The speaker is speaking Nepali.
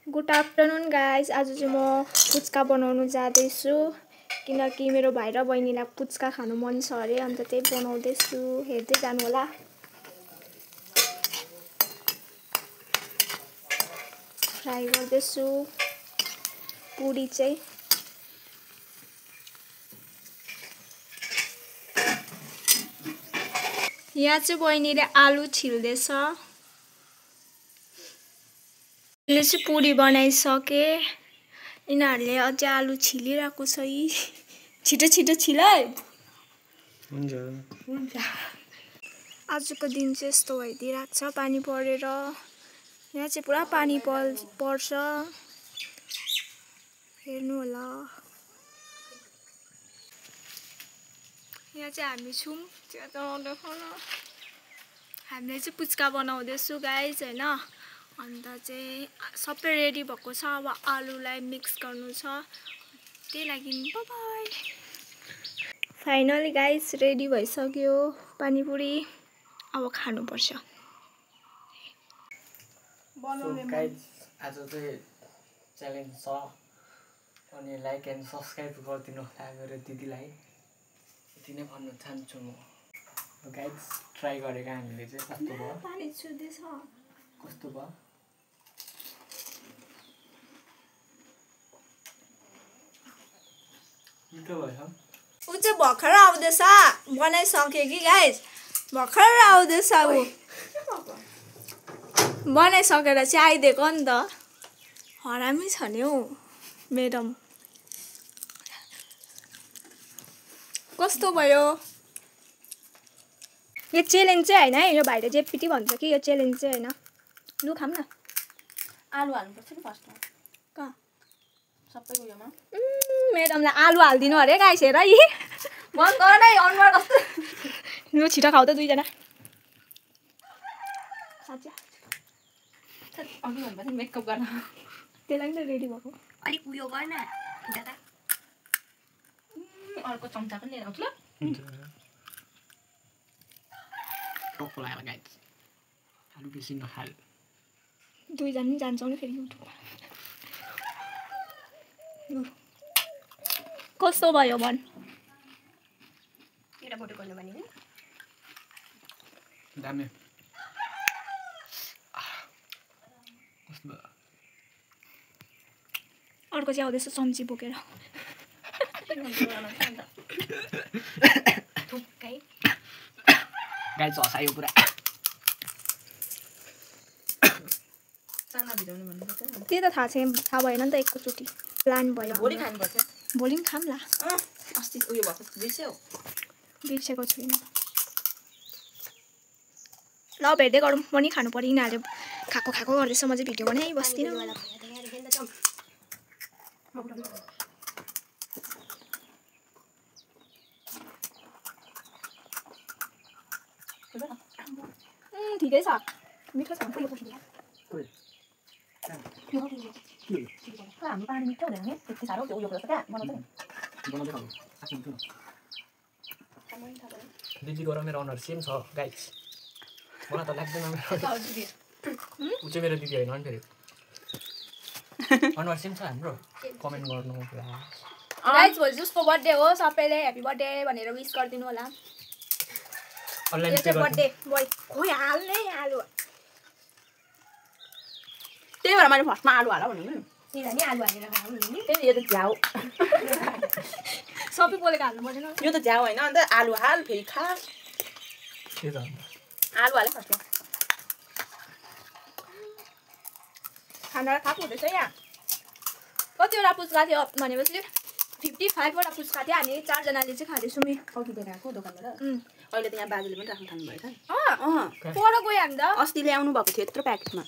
Good afternoon guys. आज चाहिँ म पुच्का बनाउनु जाँदैछु किनकि मेरो भाइ र बहिनीलाई पुच्का खानु मन छ अरे, अन्त त्यही बनाउँदैछु। हेर्दै जानु होला। फ्राई गर्दैछु पुरी चाहिँ। यहाँ चाहिँ बहिनीले आलु छिल्दैछ। ले चाहिँ पुरी बनाइसके। यिनीहरूले अझै आलु छिलिरहेको छ। छिटो छिटो छिल है। हुन्छ हुन्छ। आजको दिन चाहिँ यस्तो भइदिरहेको छ पानी परेर। यहाँ चाहिँ पुरा पानी पर्छ, हेर्नु होला। यहाँ चाहिँ हामी छौँ, त्यो त देखाउन। हामीले चाहिँ पुच्का बनाउँदैछु गाइस हैन। अन्त चाहिँ सबै रेडी भएको छ। अब आलुलाई मिक्स गर्नु छ, त्यही लागि bye bye. Finally guys ready भइसक्यो पानीपुरी। अब खानुपर्छ। बनाउने गाइस आज चाहिँ च्यालेन्ज छ, अनि लाइक एन्ड सब्स्क्राइब गरिदिनु होला मेरो दिदीलाई। यति नै भन्न चाहन्छु म। गाइस ट्राई गरेको हामीले चाहिँ कस्तो भयो। पानी छुदैछ। कस्तो भयो? मिठो भयो। ऊ चाहिँ भर्खर आउँदैछ, बनाइसक्यो कि गाइस। भर्खर आउँदैछ ऊ। बनाइसकेर चाहिँ आइदिएको नि त। हरामी छ नि हौ म्याडम। कस्तो भयो? यो च्यालेन्ज चाहिँ होइन है, यो भाइले जेपिटी भन्छ कि यो च्यालेन्ज चाहिँ होइन। लु खाऊँ न। आलु हाल्नुपर्छ नि फर्स्टमा। कहाँ? सबै उयोमा। म्याडमलाई आलु हालिदिनु अरे गाइस। हेर यी बन्द गर न अनुहार कस्तो। लु छिटो खाऊ त दुईजना। अघि भन्दा चाहिँ मेकअप गर्न त्यसलाई नि त रेडी भएको। अलिक उयो गर्न दादा। अर्को चम्चा पनि लिएर आउँछु ल। टक्क लाग्यो गाइस। आलु बेसी नखाल। दुईजना नि जान्छौँ नि फेरि युट्युबमा। कस्तो भयो भन? एउटा फोटो गर्नु भने नि दामी। कस्तो भयो? अर्को चाहिँ आउँदैछ चम्ची बोकेर। थुक्कै गाइस हँसायो पुरा। साना भिजाउनु भन्नुपर्छ। त्यही त थाहा भएन नि त एकैचोटि। प्लान भयो। भोलि खानुपर्छ। भोलि पनि खाऊँ ला। अस्ति उयो भएको बिर्स्यौ। बिर्सेको छुइनँ। ल भेट्दै गरौँ। म नि खानु पर्यो। यिनीहरूले खाएको गर्दैछ, म चाहिँ भिडियो बनाइ बस्दिनँ। ठिकै छ, मिठो छ। हाम्रो पानी मिठो हुँदैन नि त्यति साह्रो उयो गर्छ क्या बनाउँछ नि। दिदीको र मेरो अनुहार सेम छ गाइस। मलाई त लाग्दैन मेरो। ऊ चाहिँ मेरो दिदी होइन नि फेरि। अनुहार सेम छ हाम्रो। कमेन्ट गर्नु गाइस भोलि उसको बर्थडे हो। सबैले ह्यापी बर्थडे भनेर विश गरिदिनु होला। अनलाइन पे बर्थडे बोय खोइ हाल्नै आलु। त्यही भएर मैले फर्स्टमा आलु हाल भन्नु नि। त्यही नि आलु हालेर खाऊ नि। त्यही यो त झ्याउ। सबै बोलेको हाल्नु पर्दैन। यो त झ्याउ होइन, अन्त आलु हाल फेरि खा। के त आलु हाले फर्स्टमा। खाना खाएको हुँदैछ यहाँ। कतिवटा पुच्का थियो भनेपछि 55 वटा पुच्का थियो। हामी 4 जनाले चाहिँ खाँदैछौँ। अघि दिएर आएको दोकानबाट। अहिले त यहाँ बाजेले पनि राख्नु थाल्नु भएछ नि। पर गयो हामी त। अस्ति ल्याउनु भएको थियो यत्रो प्याकेटमा।